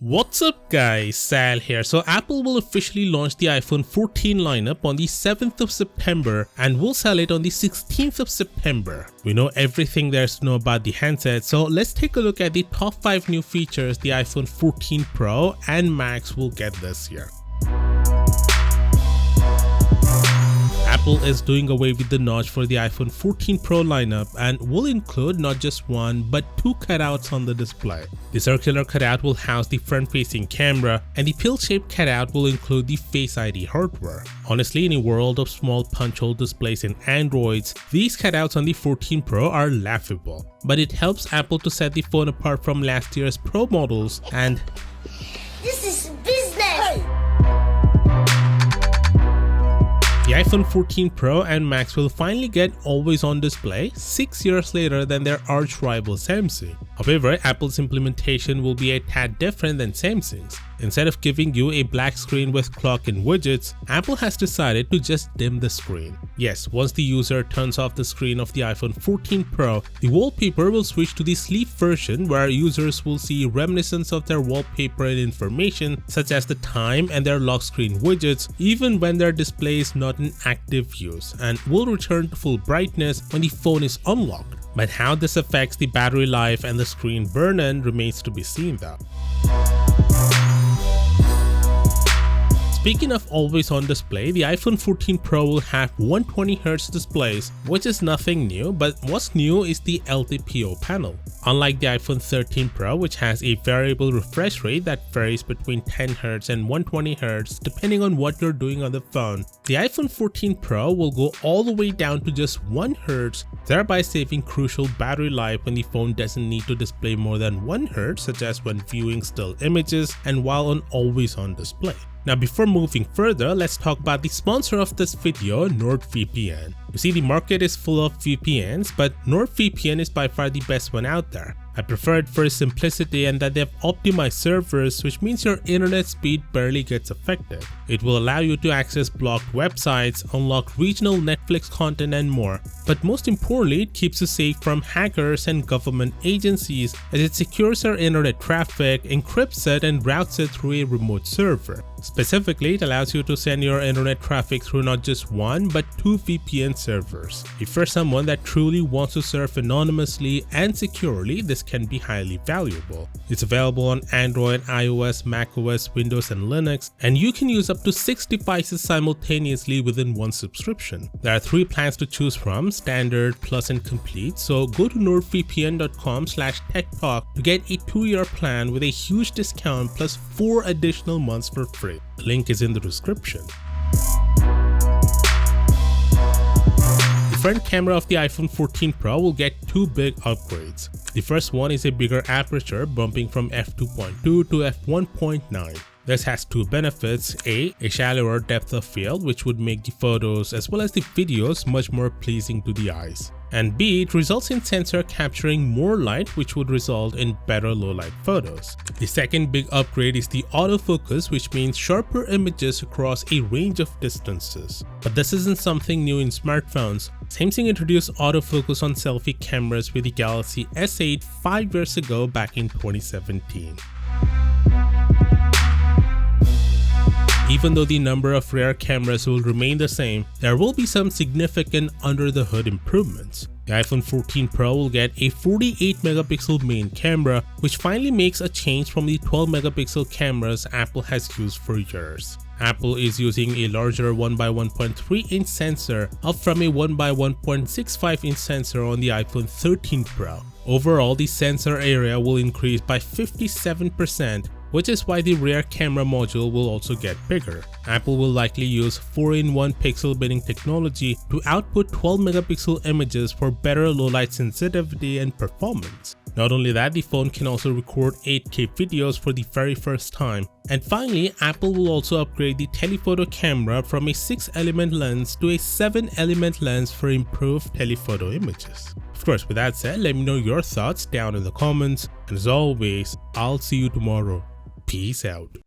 What's up guys, Sal here. So Apple will officially launch the iPhone 14 lineup on the 7th of September and will sell it on the 16th of September. We know everything there is to know about the handset, so let's take a look at the top 5 new features the iPhone 14 Pro and Max will get this year. Apple is doing away with the notch for the iPhone 14 Pro lineup and will include not just one but two cutouts on the display. The circular cutout will house the front-facing camera and the pill-shaped cutout will include the Face ID hardware. Honestly, in a world of small punch-hole displays in Androids, these cutouts on the 14 Pro are laughable. But it helps Apple to set the phone apart from last year's Pro models and this is business! The iPhone 14 Pro and Max will finally get always-on display 6 years later than their arch-rival Samsung. However, Apple's implementation will be a tad different than Samsung's. Instead of giving you a black screen with clock and widgets, Apple has decided to just dim the screen. Yes, once the user turns off the screen of the iPhone 14 Pro, the wallpaper will switch to the sleep version where users will see reminiscence of their wallpaper and information such as the time and their lock screen widgets even when their display is not in active use, and will return to full brightness when the phone is unlocked. But how this affects the battery life and the screen burn-in remains to be seen though. Speaking of always-on display, the iPhone 14 Pro will have 120Hz displays, which is nothing new, but what's new is the LTPO panel. Unlike the iPhone 13 Pro, which has a variable refresh rate that varies between 10Hz and 120Hz depending on what you're doing on the phone, the iPhone 14 Pro will go all the way down to just 1Hz, thereby saving crucial battery life when the phone doesn't need to display more than 1Hz, such as when viewing still images and while on always-on display. Now before moving further, let's talk about the sponsor of this video, NordVPN. You see, the market is full of VPNs, but NordVPN is by far the best one out there. I prefer it for its simplicity and that they have optimized servers, which means your internet speed barely gets affected. It will allow you to access blocked websites, unlock regional Netflix content and more. But most importantly, it keeps you safe from hackers and government agencies as it secures your internet traffic, encrypts it and routes it through a remote server. Specifically, it allows you to send your internet traffic through not just one but two VPN servers. If you're someone that truly wants to surf anonymously and securely, this can be highly valuable. It's available on Android, iOS, macOS, Windows and Linux, and you can use up to 6 devices simultaneously within one subscription. There are 3 plans to choose from: Standard, Plus and Complete, so go to nordvpn.com/techtalk to get a 2-year plan with a huge discount plus 4 additional months for free. The link is in the description. The front camera of the iPhone 14 Pro will get 2 big upgrades. The first one is a bigger aperture, bumping from f2.2 to f1.9. This has 2 benefits: A shallower depth of field, which would make the photos as well as the videos much more pleasing to the eyes. And B, it results in sensor capturing more light, which would result in better low-light photos. The second big upgrade is the autofocus, which means sharper images across a range of distances. But this isn't something new in smartphones. Samsung introduced autofocus on selfie cameras with the Galaxy S8 5 years ago back in 2017. Even though the number of rear cameras will remain the same, there will be some significant under-the-hood improvements. The iPhone 14 Pro will get a 48-megapixel main camera, which finally makes a change from the 12-megapixel cameras Apple has used for years. Apple is using a larger 1x1.3-inch sensor, up from a 1x1.65-inch sensor on the iPhone 13 Pro. Overall, the sensor area will increase by 57%, which is why the rear camera module will also get bigger. Apple will likely use 4-in-1 pixel binning technology to output 12-megapixel images for better low-light sensitivity and performance. Not only that, the phone can also record 8K videos for the very first time. And finally, Apple will also upgrade the telephoto camera from a 6-element lens to a 7-element lens for improved telephoto images. Of course, with that said, let me know your thoughts down in the comments, and as always, I'll see you tomorrow. Peace out.